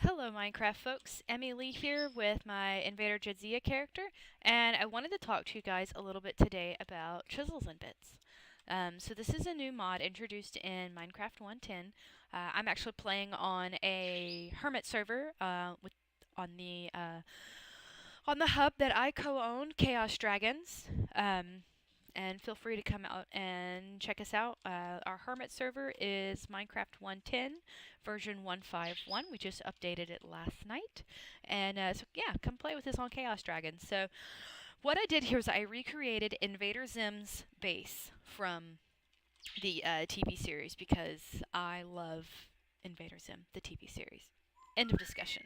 Hello Minecraft folks, Emmy Lee here with my Invader Zim character, and I wanted to talk to you guys a little bit today about Chisels and Bits. So this is a new mod introduced in Minecraft 1.10. I'm actually playing on a hermit server on the hub that I co-own, Chaos Dragons. And feel free to come out and check us out. Our Hermit server is Minecraft 1.10 version 151. We just updated it last night. And so yeah, come play with us on Chaos Dragons. So what I did here is I recreated Invader Zim's base from the TV series because I love Invader Zim, the TV series. End of discussion.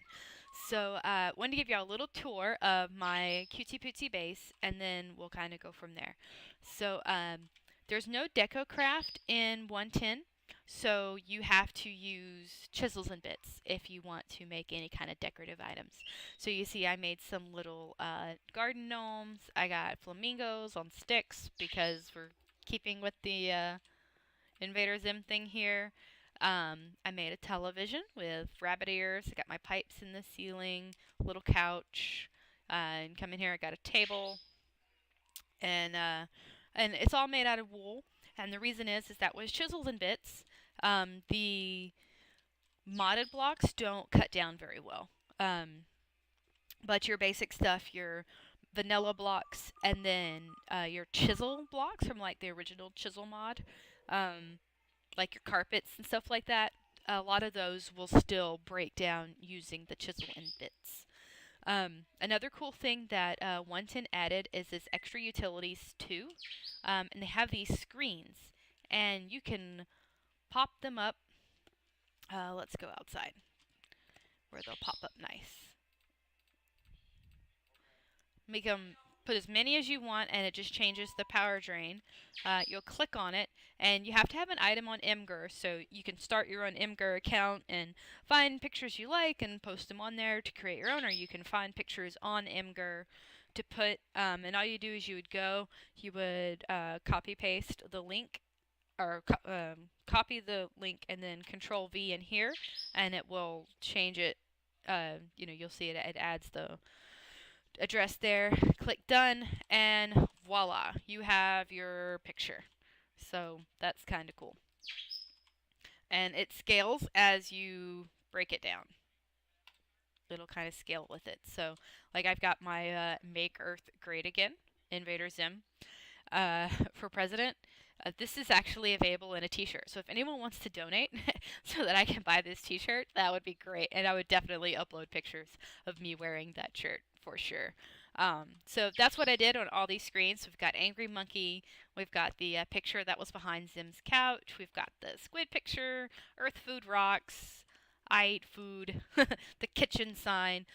So wanted to give you all a little tour of my cutesy pootsy base, and then we'll kind of go from there. So there's no deco craft in 110, so you have to use chisels and bits if you want to make any kind of decorative items. So you see I made some little garden gnomes. I got flamingos on sticks because we're keeping with the Invader Zim thing here. I made a television with rabbit ears. I got my pipes in the ceiling, little couch, and come in here. I got a table, and it's all made out of wool. And the reason is that with chisels and bits, the modded blocks don't cut down very well. But your basic stuff, your vanilla blocks, and then your chisel blocks from like the original chisel mod, like your carpets and stuff like that, a lot of those will still break down using the chisel and bits. Another cool thing that 110 added is this extra utilities too, and they have these screens, and you can pop them up. Let's go outside where they'll pop up nice. Make them put as many as you want, and it just changes the power drain. You'll click on it, and you have to have an item on Imgur, so you can start your own Imgur account and find pictures you like and post them on there to create your own, or you can find pictures on Imgur to put, and all you do is you would copy paste the link, or copy the link and then Control V in here, and it will change it. You'll see it adds the address there, click done, and voila, you have your picture. So that's kind of cool. And it scales as you break it down. It'll kind of scale with it. So, like, I've got my Make Earth Great Again, Invader Zim, for president. This is actually available in a t-shirt. So if anyone wants to donate so that I can buy this t-shirt, that would be great. And I would definitely upload pictures of me wearing that shirt for sure. So that's what I did on all these screens. We've got Angry Monkey. We've got the picture that was behind Zim's couch. We've got the squid picture, Earth Food Rocks, I ate food, the kitchen sign.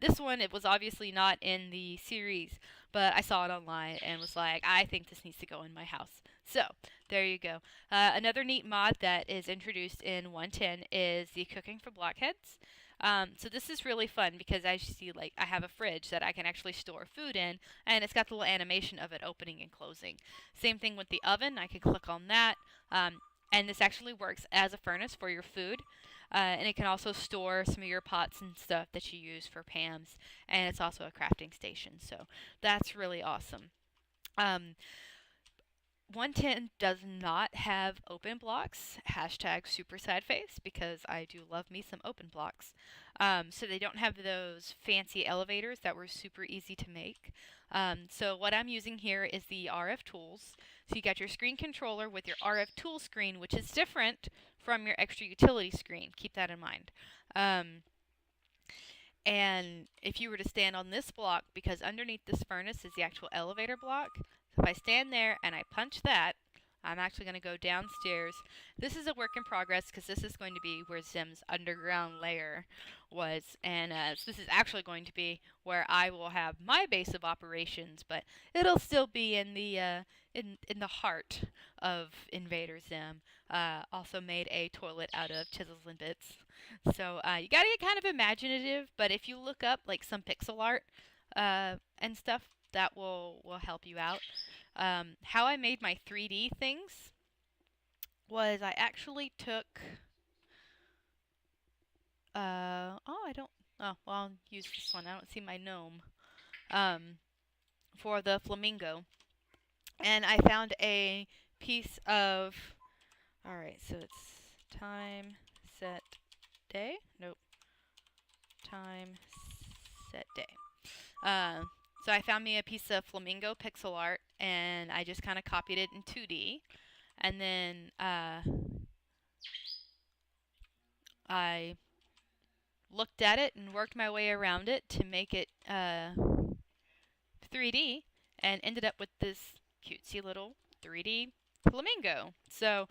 This one, it was obviously not in the series, but I saw it online and was like, I think this needs to go in my house. So, there you go. Another neat mod that is introduced in 110 is the cooking for blockheads. So this is really fun because as you see, like, I have a fridge that I can actually store food in, and it's got the little animation of it opening and closing. Same thing with the oven. I can click on that. And this actually works as a furnace for your food. And it can also store some of your pots and stuff that you use for pans. And it's also a crafting station. So that's really awesome. 110 does not have open blocks, hashtag super sad face, because I do love me some open blocks. So they don't have those fancy elevators that were super easy to make. So what I'm using here is the RF tools. So you got your screen controller with your RF tool screen, which is different from your extra utility screen. Keep that in mind. And if you were to stand on this block, because underneath this furnace is the actual elevator block, so if I stand there and I punch that, I'm actually going to go downstairs. This is a work in progress because this is going to be where Zim's underground lair was. And so this is actually going to be where I will have my base of operations, but it'll still be in the heart of Invader Zim. Also made a toilet out of chisels and bits. So you got to get kind of imaginative, but if you look up like some pixel art and stuff, that will help you out. How I made my 3D things was I actually took Oh, well, I'll use this one. I don't see my gnome. For the flamingo. And I found a piece of... Alright, so it's time, set, day? Nope. Time, set, day. So I found me a piece of flamingo pixel art, and I just kind of copied it in 2D. And then I looked at it and worked my way around it to make it 3D, and ended up with this cutesy little 3D flamingo. So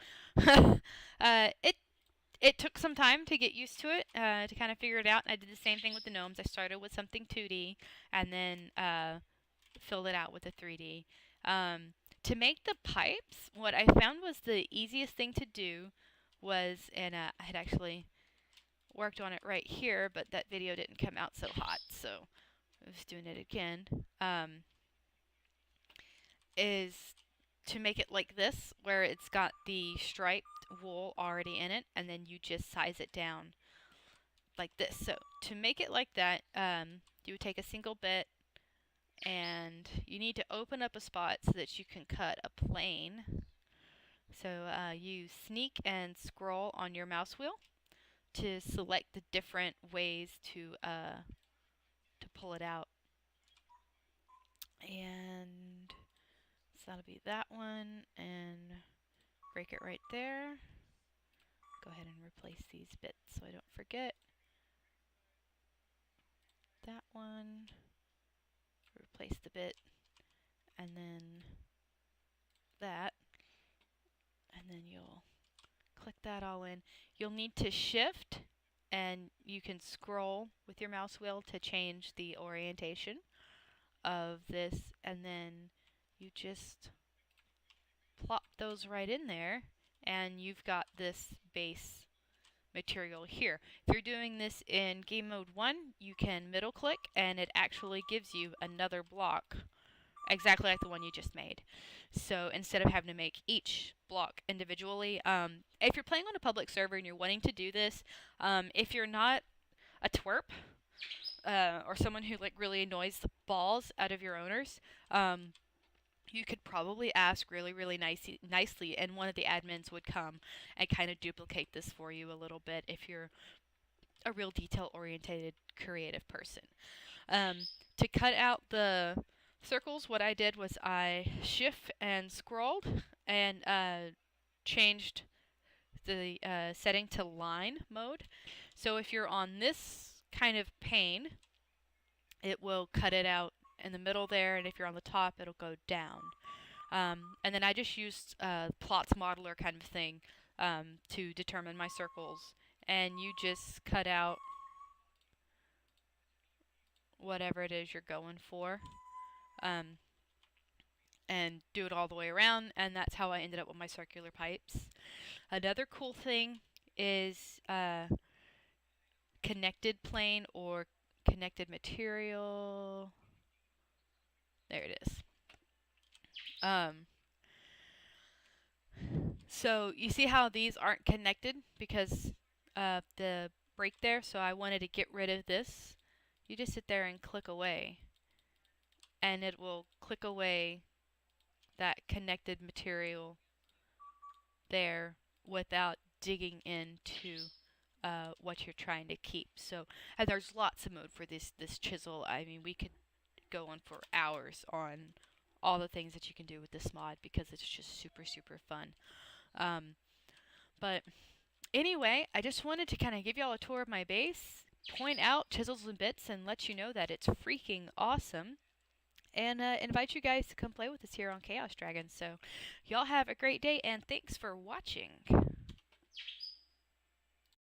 it took some time to get used to it, to kind of figure it out. I did the same thing with the gnomes. I started with something 2D and then filled it out with a 3D. To make the pipes, what I found was the easiest thing to do was, and I had actually worked on it right here, but that video didn't come out so hot, so I was doing it again, is to make it like this, where it's got the striped wool already in it, and then you just size it down like this. So to make it like that, you would take a single bit, and you need to open up a spot so that you can cut a plane. So you sneak and scroll on your mouse wheel to select the different ways to pull it out. And so that'll be that one, and break it right there. Go ahead and replace these bits so I don't forget. That one, replace the bit, and then that, and then you'll click that all in. You'll need to shift, and you can scroll with your mouse wheel to change the orientation of this, and then you just plop those right in there, and you've got this base material here. If you're doing this in game mode 1, you can middle click and it actually gives you another block exactly like the one you just made. So instead of having to make each block individually, if you're playing on a public server and you're wanting to do this, if you're not a twerp or someone who like really annoys the balls out of your owners, you could probably ask really nicely, and one of the admins would come and kind of duplicate this for you a little bit if you're a real detail-oriented, creative person. To cut out the circles, what I did was I shift and scrolled and changed the setting to line mode. So if you're on this kind of pane, it will cut it out in the middle there, and if you're on the top, it'll go down. And then I just used plots modeler kind of thing to determine my circles, and you just cut out whatever it is you're going for, and do it all the way around, and that's how I ended up with my circular pipes. Another cool thing is connected plane or connected material. There it is. So you see how these aren't connected because of the break there, so I wanted to get rid of this. You just sit there and click away, and it will click away that connected material there without digging into what you're trying to keep. So, and there's lots of mode for this chisel. I mean, we could go on for hours on all the things that you can do with this mod because it's just super fun. But anyway, I just wanted to kind of give y'all a tour of my base, point out Chisels and Bits, and let you know that it's freaking awesome, and invite you guys to come play with us here on Chaos Dragon. So y'all have a great day, and thanks for watching.